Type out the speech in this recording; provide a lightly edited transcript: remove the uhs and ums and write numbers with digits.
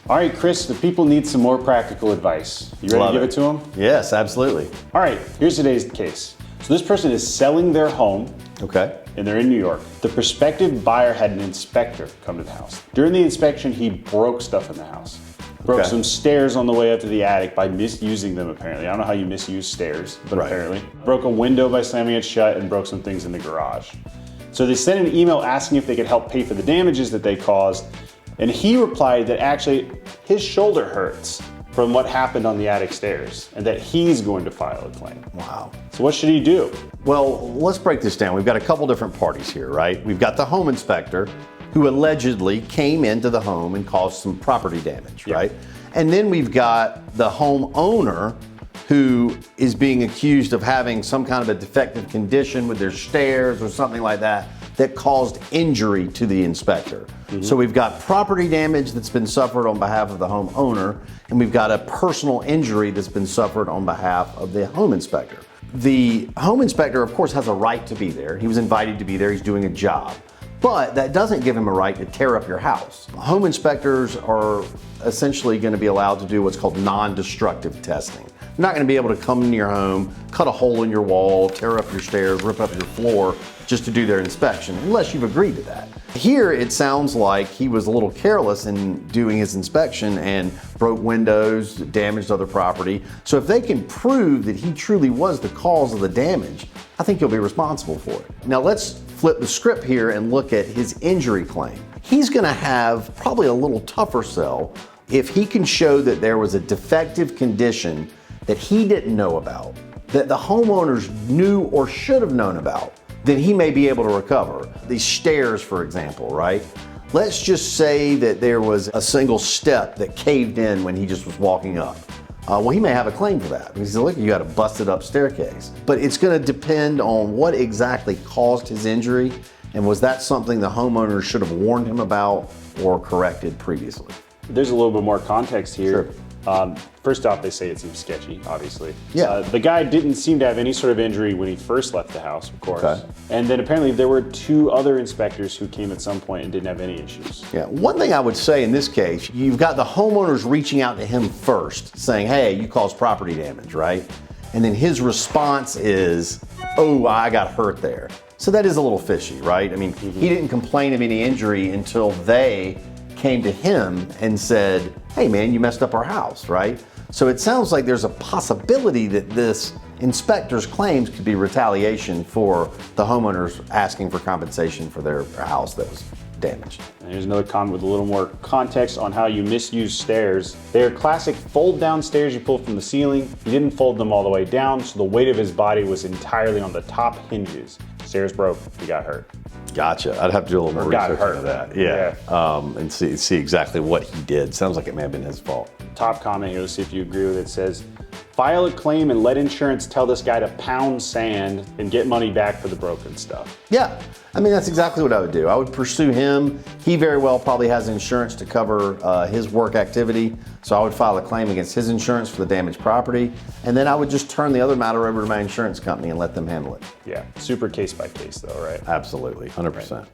All right, Chris, the people need some more practical advice. You ready to give it to them? Yes, absolutely. All right, here's today's case. So this person is selling their home. Okay. And they're in New York. The prospective buyer had an inspector come to the house. During the inspection, he broke stuff in the house. Broke some stairs on the way up to the attic by misusing them, apparently. I don't know how you misuse stairs, but apparently. Broke a window by slamming it shut and broke some things in the garage. So they sent an email asking if they could help pay for the damages that they caused. And he replied that actually his shoulder hurts from what happened on the attic stairs and that he's going to file a claim. Wow. So what should he do? Well, let's break this down. We've got a couple different parties here, right? We've got the home inspector who allegedly came into the home and caused some property damage, right? And then we've got the homeowner who is being accused of having some kind of a defective condition with their stairs or something like that that caused injury to the inspector. So we've got property damage that's been suffered on behalf of the homeowner, and we've got a personal injury that's been suffered on behalf of the home inspector. The home inspector, of course, has a right to be there. He was invited to be there. He's doing a job. But that doesn't give him a right to tear up your house. Home inspectors are essentially going to be allowed to do what's called non-destructive testing. They're not going to be able to come into your home, cut a hole in your wall, tear up your stairs, rip up your floor just to do their inspection, unless you've agreed to that. Here, it sounds like he was a little careless in doing his inspection and broke windows, damaged other property. So if they can prove that he truly was the cause of the damage, I think he'll be responsible for it. Now let's flip the script here and look at his injury claim. He's going to have probably a little tougher sell if he can show that there was a defective condition that he didn't know about, that the homeowners knew or should have known about. Then he may be able to recover. These stairs, for example, right? Let's just say that there was a single step that caved in when he just was walking up. Well, he may have a claim for that because look, you got a busted up staircase. But it's going to depend on what exactly caused his injury, and was that something the homeowner should have warned him about or corrected previously. There's a little bit more context here. Sure. First off, they say it seems sketchy, obviously. Yeah. The guy didn't seem to have any sort of injury when he first left the house, of course. Okay. And then apparently there were 2 other inspectors who came at some point and didn't have any issues. Yeah, one thing I would say in this case, you've got the homeowners reaching out to him first, saying, hey, you caused property damage, right? And then his response is, oh, I got hurt there. So that is a little fishy, right? I mean, he didn't complain of any injury until they came to him and said, hey man, you messed up our house, right? So it sounds like there's a possibility that this inspector's claims could be retaliation for the homeowners asking for compensation for their house that was damaged. And here's another comment with a little more context on how you misuse stairs. They are classic fold down stairs you pull from the ceiling. He didn't fold them all the way down, so the weight of his body was entirely on the top hinges. Stairs broke, he got hurt. Gotcha. I'd have to do a little more research into that. Yeah. And see exactly what he did. Sounds like it may have been his fault. Top comment here, let's see if you agree with it. It says, file a claim and let insurance tell this guy to pound sand and get money back for the broken stuff. Yeah, I mean, that's exactly what I would do. I would pursue him. He very well probably has insurance to cover his work activity. So I would file a claim against his insurance for the damaged property. And then I would just turn the other matter over to my insurance company and let them handle it. Yeah, super case by case though, right? Absolutely, 100%. Right.